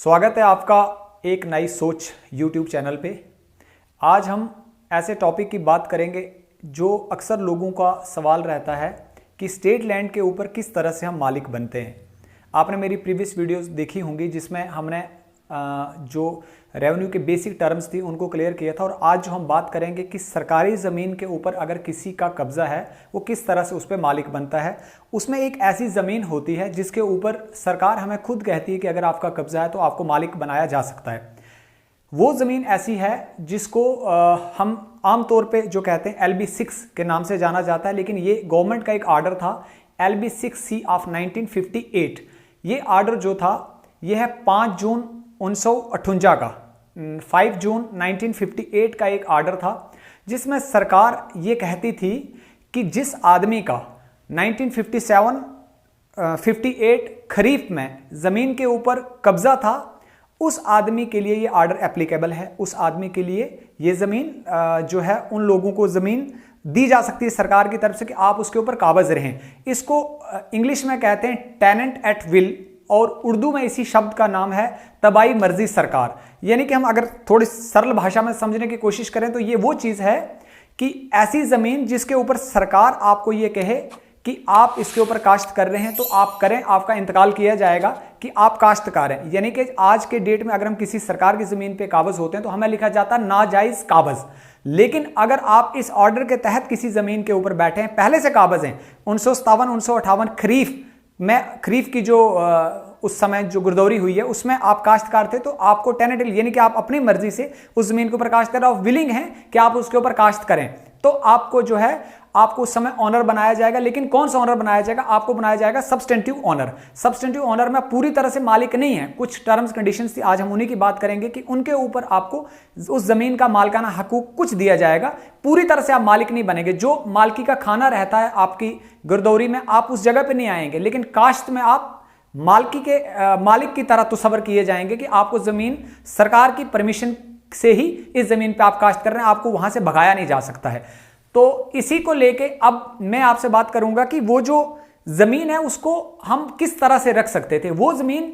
स्वागत है आपका एक नई सोच YouTube चैनल पे। आज हम ऐसे टॉपिक की बात करेंगे जो अक्सर लोगों का सवाल रहता है कि स्टेट लैंड के ऊपर किस तरह से हम मालिक बनते हैं। आपने मेरी प्रीवियस वीडियोस देखी होंगी जिसमें हमने जो रेवेन्यू के बेसिक टर्म्स थी उनको क्लियर किया था। और आज जो हम बात करेंगे कि सरकारी ज़मीन के ऊपर अगर किसी का कब्जा है वो किस तरह से उस पर मालिक बनता है। उसमें एक ऐसी ज़मीन होती है जिसके ऊपर सरकार हमें खुद कहती है कि अगर आपका कब्जा है तो आपको मालिक बनाया जा सकता है। वो ज़मीन ऐसी है जिसको हम आमतौर पे जो कहते हैं LB6 के नाम से जाना जाता है, लेकिन ये गवर्नमेंट का एक आर्डर था LB6C ऑफ 1958। ये आर्डर जो था ये है 5 जून 1958 का, 5 जून 1958 का एक आर्डर था जिसमें सरकार ये कहती थी कि जिस आदमी का 1957 58 खरीफ में ज़मीन के ऊपर कब्जा था उस आदमी के लिए ये आर्डर एप्लीकेबल है। उस आदमी के लिए ये ज़मीन जो है उन लोगों को ज़मीन दी जा सकती है सरकार की तरफ से कि आप उसके ऊपर काबज रहें। इसको इंग्लिश में कहते हैं टेनेंट एट विल और उर्दू में इसी शब्द का नाम है तबाई मर्जी सरकार। यानी कि हम अगर थोड़ी सरल भाषा में समझने की कोशिश करें तो ये वो चीज़ है कि ऐसी ज़मीन जिसके ऊपर सरकार आपको ये कहे कि आप इसके ऊपर काश्त कर रहे हैं तो आप करें, आपका इंतकाल किया जाएगा कि आप काश्तकार हैं। यानी कि आज के डेट में अगर हम किसी सरकार की ज़मीन पे काबज होते हैं तो हमें लिखा जाता है नाजायज़ काबज। लेकिन अगर आप इस ऑर्डर के तहत किसी ज़मीन के ऊपर बैठे हैं, पहले से काबज हैं, 1957 1958 खरीफ की जो उस समय जो गिरदौरी हुई है उसमें आप काश्तकार थे तो आपको टेनेंट यानी कि आप अपनी मर्जी से उस जमीन के ऊपर काश्त कर रहे हो, विलिंग हैं कि आप उसके ऊपर काश्त करें, तो आपको जो है आपको उस समय ऑनर बनाया जाएगा। लेकिन कौन सा ऑनर बनाया जाएगा? आपको बनाया जाएगा सब्सटेंटिव ऑनर। सब्सटेंटिव ऑनर में पूरी तरह से मालिक नहीं है, कुछ टर्म्स कंडीशंस थी, आज हम उन्हीं की बात करेंगे कि उनके ऊपर आपको उस जमीन का मालिकाना हकूक कुछ दिया जाएगा। पूरी तरह से आप मालिक नहीं बनेंगे। जो मालिकी का खाना रहता है आपकी गिरदौरी में आप उस जगह पर नहीं आएंगे, लेकिन काश्त में आप मालिक की तरह तस्वर किए जाएंगे कि आपको जमीन सरकार की परमिशन से ही इस जमीन पे आप काश्त कर रहे हैं, आपको वहां से भगाया नहीं जा सकता है। तो इसी को लेके अब मैं आपसे बात करूंगा कि वो जो जमीन है उसको हम किस तरह से रख सकते थे। वो जमीन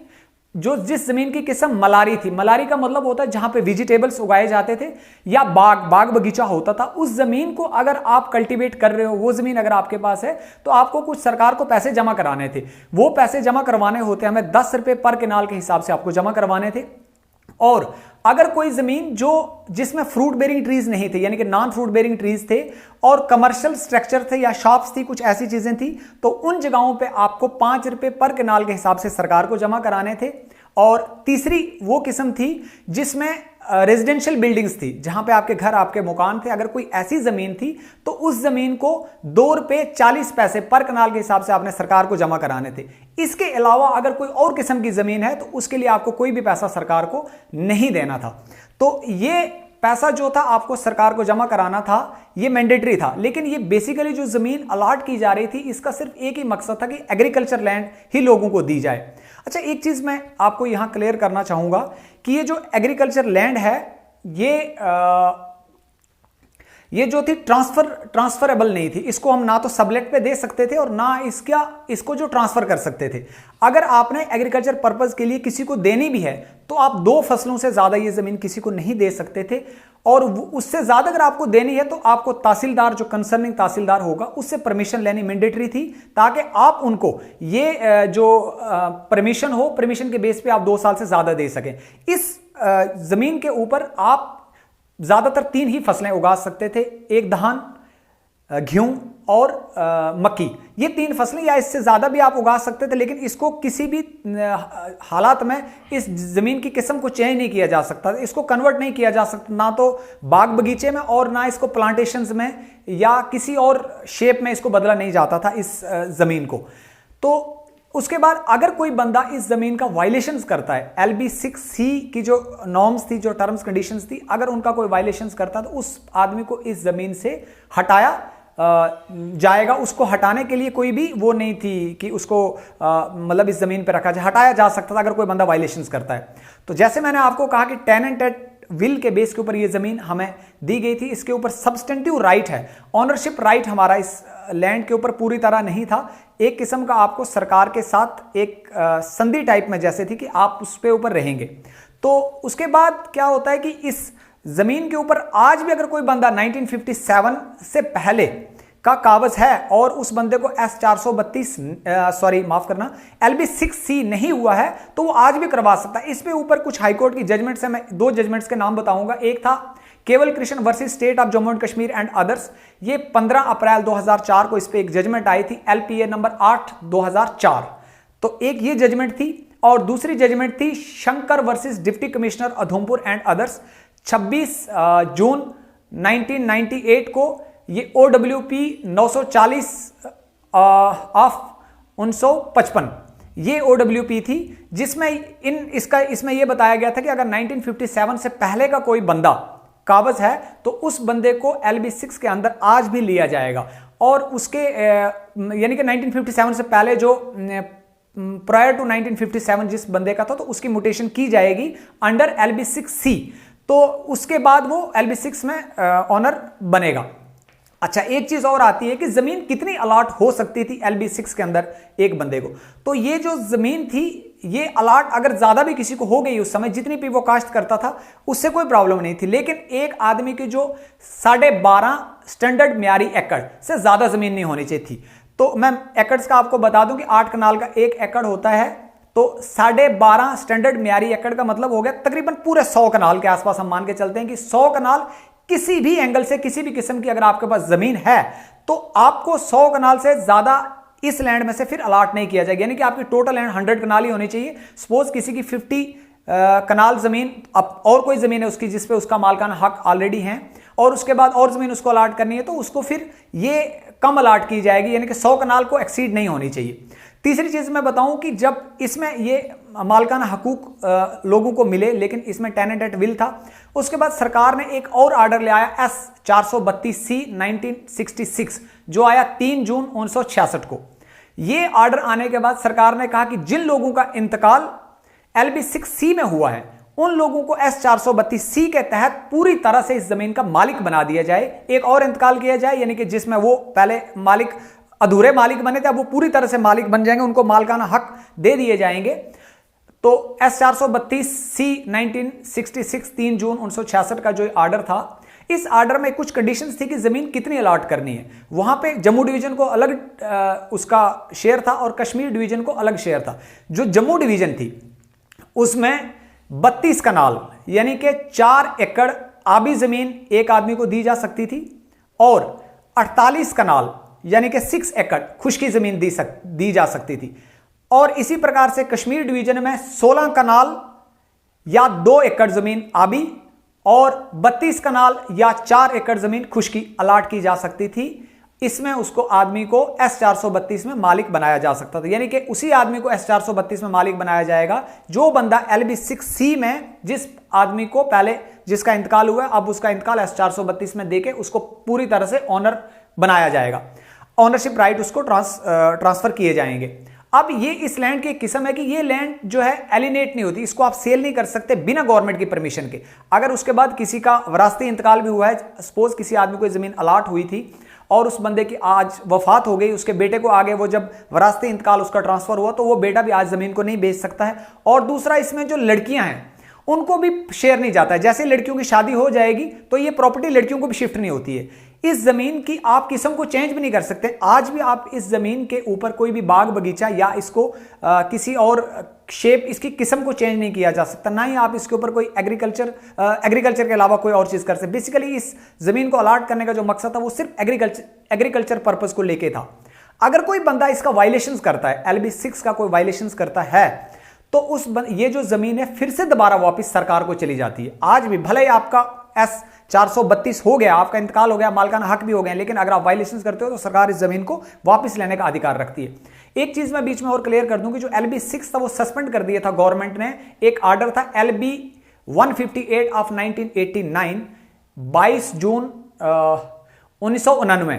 जिस जमीन की किस्म मलारी थी, मलारी का मतलब होता है जहां पे वेजिटेबल्स उगाए जाते थे या बाग बगीचा होता था, उस जमीन को अगर आप कल्टीवेट कर रहे हो, वो जमीन अगर आपके पास है तो आपको कुछ सरकार को पैसे जमा कराने थे। वो पैसे जमा करवाने होते हमें 10 रुपए पर केनाल के हिसाब से आपको जमा करवाने थे। और अगर कोई जमीन जिसमें फ्रूट बेरिंग ट्रीज नहीं थे, यानी कि नॉन फ्रूट बेरिंग ट्रीज थे और कमर्शियल स्ट्रक्चर थे या शॉप्स थी, कुछ ऐसी चीजें थी, तो उन जगहों पे आपको 5 रुपए पर केनाल के हिसाब से सरकार को जमा कराने थे। और तीसरी वो किस्म थी जिसमें रेजिडेंशियल बिल्डिंग्स थी, जहां पे आपके घर आपके मकान थे। अगर कोई ऐसी जमीन थी तो उस जमीन को 2 रुपए 40 पैसे पर कनाल के हिसाब से आपने सरकार को जमा कराने थे। इसके अलावा अगर कोई और किस्म की जमीन है तो उसके लिए आपको कोई भी पैसा सरकार को नहीं देना था। तो ये पैसा जो था आपको सरकार को जमा कराना था, ये मैंडेटरी था। लेकिन ये बेसिकली जो जमीन अलॉट की जा रही थी इसका सिर्फ एक ही मकसद था कि एग्रीकल्चर लैंड ही लोगों को दी जाए। अच्छा, एक चीज मैं आपको यहां क्लियर करना चाहूंगा कि ये जो एग्रीकल्चर लैंड है ये जो थी ट्रांसफरेबल नहीं थी। इसको हम ना तो सबलेट पे दे सकते थे और ना इसको जो ट्रांसफर कर सकते थे। अगर आपने एग्रीकल्चर पर्पस के लिए किसी को देनी भी है तो आप 2 फसलों से ज्यादा ये जमीन किसी को नहीं दे सकते थे। और उससे ज्यादा अगर आपको देनी है तो आपको तहसीलदार, जो कंसर्निंग तहसीलदार होगा, उससे परमिशन लेनी मैंडेटरी थी, ताकि आप उनको ये जो परमिशन हो, परमिशन के बेस पे आप 2 साल से ज्यादा दे सकें। इस जमीन के ऊपर आप ज्यादातर 3 ही फसलें उगा सकते थे, एक धान, गेहूं और मक्की। ये 3 फसलें या इससे ज्यादा भी आप उगा सकते थे, लेकिन इसको किसी भी हालात में इस जमीन की किस्म को चेंज नहीं किया जा सकता, इसको कन्वर्ट नहीं किया जा सकता, ना तो बाग बगीचे में और ना इसको प्लांटेशंस में या किसी और शेप में इसको बदला नहीं जाता था इस जमीन को। तो उसके बाद अगर कोई बंदा इस जमीन का वायलेशंस करता है, LB6C की जो नॉर्म्स थी, जो टर्म्स कंडीशंस थी, अगर उनका कोई वायलेशंस करता तो उस आदमी को इस जमीन से हटाया जाएगा। उसको हटाने के लिए कोई भी वो नहीं थी कि उसको मतलब इस जमीन पर रखा जाए, हटाया जा सकता था अगर कोई बंदा वायलेशंस करता है। तो जैसे मैंने आपको कहा कि टेनेंट एट विल के बेस के ऊपर ये जमीन हमें दी गई थी। इसके ऊपर सब्सटेंटिव राइट है, ऑनरशिप राइट हमारा इस लैंड के ऊपर पूरी तरह नहीं था। एक किस्म का आपको सरकार के साथ एक संधि टाइप में जैसे थी कि आप उस पे ऊपर रहेंगे। तो उसके बाद क्या होता है कि इस जमीन के ऊपर आज भी अगर कोई बंदा 1957 से पहले का कागज है और उस बंदे को S432 LB6C नहीं हुआ है तो वो आज भी करवा सकता है। इस पे ऊपर कुछ हाईकोर्ट की जजमेंट्स है, मैं 2 जजमेंट्स के नाम बताऊंगा। एक था केवल Krishna versus state of Jammu and Kashmir and others, ये 15 अप्रैल 2004 को इस पे एक जजमेंट आई थी, LPA नंबर 8 2004। तो एक ये जजमेंट थी और दूसरी जजमेंट थी Shankar versus deputy commissioner Udhampur and others, 26 जून 1998 को। ये OWP 940 ऑफ 1955 ये OWP थी, जिसमें इसमें यह बताया गया था कि अगर 1957 से पहले का कोई बंदा काबज है तो उस बंदे को LB6 के अंदर आज भी लिया जाएगा। और उसके यानी कि 1957 से पहले जो प्रायर टू 1957 जिस बंदे का था तो उसकी म्यूटेशन की जाएगी अंडर LB6C, तो उसके बाद वो LB6 में ऑनर बनेगा। अच्छा, एक चीज और आती है कि जमीन कितनी अलाट हो सकती थी LB6 के अंदर एक बंदे को। तो ये जो जमीन थी ये अलाट अगर ज्यादा भी किसी को हो गई उस समय, जितनी भी वो काश्त करता था उससे कोई प्रॉब्लम नहीं थी, लेकिन एक आदमी की जो 12.5 स्टैंडर्ड म्यारी एकड़ से ज्यादा जमीन नहीं होनी चाहिए थी। तो मैं एकड़्स का आपको बता दूं कि 8 कनाल का 1 एकड़ होता है, तो 12.5 स्टैंडर्ड म्यारी एकड़ का मतलब हो गया तकरीबन पूरे 100 कनाल के आसपास। हम मान के चलते हैं कि 100 कनाल किसी भी एंगल से किसी भी किस्म की अगर आपके पास जमीन है तो आपको 100 कनाल से ज्यादा इस लैंड में से फिर अलाट नहीं किया जाएगा, यानी कि आपकी टोटल लैंड 100 कनाल ही होनी चाहिए। सपोज किसी की 50 कनाल जमीन और कोई जमीन है उसकी जिसपे उसका मालकाना हक ऑलरेडी है और उसके बाद और जमीन उसको अलाट करनी है तो उसको फिर ये कम अलाट की जाएगी, यानी कि 100 कनाल को एक्सीड नहीं होनी चाहिए। तीसरी चीज मैं बताऊं कि जब इसमें ये मालकाना हकूक लोगों को मिले लेकिन इसमें टेनेंट एट विल था, उसके बाद सरकार ने एक और आर्डर ले आया S432C 1966 जो आया 3 जून 1966 को। ये आर्डर आने के बाद सरकार ने कहा कि जिन लोगों का इंतकाल LB6C में हुआ है उन लोगों को S432C के तहत पूरी तरह से इस जमीन का मालिक बना दिया जाए। एक और इंतकाल किया जाए, यानी कि जिसमें वो पहले मालिक अधूरे मालिक बने थे अब वो पूरी तरह से मालिक बन जाएंगे, उनको मालकाना हक दे दिए जाएंगे। तो S432C 1966 3 जून 1966 का जो आर्डर था, इस आर्डर में कुछ कंडीशंस थी कि जमीन कितनी अलाट करनी है। वहां पे जम्मू डिवीजन को अलग उसका शेयर था और कश्मीर डिवीजन को अलग शेयर था। जो जम्मू डिवीजन थी उसमें 32 कनाल यानी कि 4 एकड़ आबी जमीन एक आदमी को दी जा सकती थी और 48 कनाल यानी कि 6 एकड़ खुश्की जमीन दी जा सकती थी। और इसी प्रकार से कश्मीर डिवीजन में 16 कनाल या 2 एकड़ जमीन आबी और 32 कनाल या 4 एकड़ जमीन खुश्की अलाट की जा सकती थी। इसमें उसको आदमी को S432 में मालिक बनाया जा सकता था, यानी कि उसी आदमी को S432 में मालिक बनाया जाएगा जो बंदा LB6C में जिस आदमी को पहले जिसका इंतकाल हुआ अब उसका इंतकाल S432 में देके उसको पूरी तरह से ऑनर बनाया जाएगा। ऑनरशिप राइट उसको ट्रांसफर किए जाएंगे। अब ये इस लैंड की एक किस्म है कि ये लैंड जो है एलिनेट नहीं होती, इसको आप सेल नहीं कर सकते बिना गवर्नमेंट की परमिशन के। अगर उसके बाद किसी का विरासती इंतकाल भी हुआ है, सपोज किसी आदमी को जमीन अलाट हुई थी और उस बंदे की आज वफात हो गई, उसके बेटे को आगे वो जब विरासती इंतकाल उसका ट्रांसफर हुआ तो वो बेटा भी आज जमीन को नहीं बेच सकता है। और दूसरा, इसमें जो लड़कियां हैं उनको भी शेयर नहीं जाता है। जैसे लड़कियों की शादी हो जाएगी तो ये प्रॉपर्टी लड़कियों को भी शिफ्ट नहीं होती है। इस जमीन की आप किस्म को चेंज भी नहीं कर सकते। आज भी आप इस जमीन के ऊपर कोई भी बाग बगीचा या इसको किसी और शेप इसकी किस्म को चेंज नहीं किया जा सकता, ना ही आप इसके ऊपर कोई एग्रीकल्चर के अलावा कोई और चीज कर सकते। बेसिकली इस जमीन को अलाट करने का जो मकसद था वो सिर्फ एग्रीकल्चर पर्पज को लेके था। अगर कोई बंदा इसका वायलेशन करता है, LB6 का कोई वायलेशन करता है तो ये जो जमीन है फिर से दोबारा वापस सरकार को चली जाती है। आज भी भले ही आपका S432 हो गया, आपका इंतकाल हो गया, मालकाना हक भी हो गए, लेकिन अगर आप वायलेशन करते हो तो सरकार इस जमीन को वापस लेने का अधिकार रखती है। एक चीज मैं बीच में और क्लियर कर दूं कि जो LB6 था वो सस्पेंड कर दिया था गवर्नमेंट ने। एक आर्डर था LB 158 ऑफ 1989 22 जून 1999।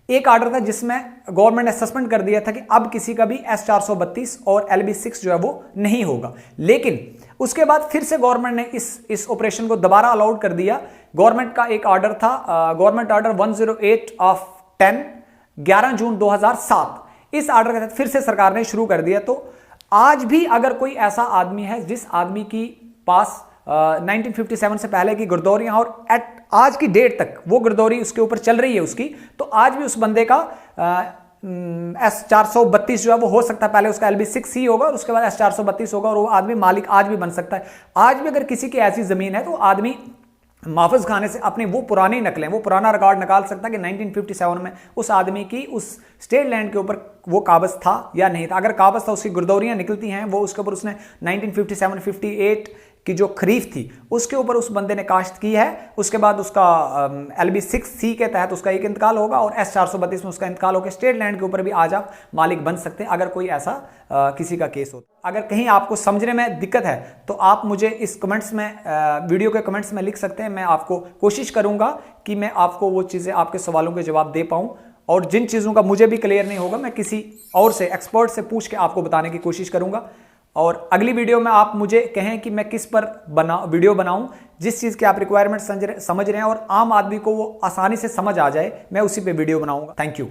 एक आर्डर था जिसमें गवर्नमेंट ने सस्पेंड कर दिया था कि अब किसी का भी S432 और LB6 जो है वो नहीं होगा। लेकिन उसके बाद फिर से गवर्नमेंट ने इस ऑपरेशन को दोबारा अलाउड कर दिया। गवर्नमेंट का एक ऑर्डर था, गवर्नमेंट ऑर्डर 108 ऑफ 10 11 जून 2007। इस ऑर्डर के तहत फिर से सरकार ने शुरू कर दिया। तो आज भी अगर कोई ऐसा आदमी है जिस आदमी की पास 1957 से पहले की गिरदौरियां और आज की डेट तक वो गिरदौरी उसके ऊपर चल रही है उसकी, तो आज भी उस बंदे का S432 जो है वो हो सकता है। पहले उसका LB6 ही होगा और उसके बाद S432 होगा और वो आदमी मालिक आज भी बन सकता है। आज भी अगर किसी की ऐसी जमीन है तो आदमी माफज खाने से अपनी वो पुरानी नकलें, वो पुराना रिकॉर्ड निकाल सकता है कि 1957 में उस आदमी की उस स्टेट लैंड के ऊपर वो काबज था या नहीं था। अगर काबज था, उसकी गिरदौरियां निकलती हैं, वो उसके ऊपर उसने 1957-58 की जो खरीफ थी उसके ऊपर उस बंदे ने काश्त की है। उसके बाद उसका LB6C के तहत उसका एक इंतकाल होगा और S432 में उसका इंतकाल होकर स्टेट लैंड के ऊपर भी आज आप मालिक बन सकते हैं अगर कोई ऐसा किसी का केस हो। अगर कहीं आपको समझने में दिक्कत है तो आप मुझे इस कमेंट्स में, वीडियो के कमेंट्स में लिख सकते हैं। मैं आपको कोशिश करूंगा कि मैं आपको वो चीज़ें, आपके सवालों के जवाब दे पाऊँ। और जिन चीज़ों का मुझे भी क्लियर नहीं होगा मैं किसी और से, एक्सपर्ट से पूछ के आपको बताने की कोशिश करूंगा। और अगली वीडियो में आप मुझे कहें कि मैं किस पर वीडियो बनाऊं, जिस चीज़ की आप रिक्वायरमेंट समझ रहे हैं और आम आदमी को वो आसानी से समझ आ जाए, मैं उसी पे वीडियो बनाऊंगा। Thank you.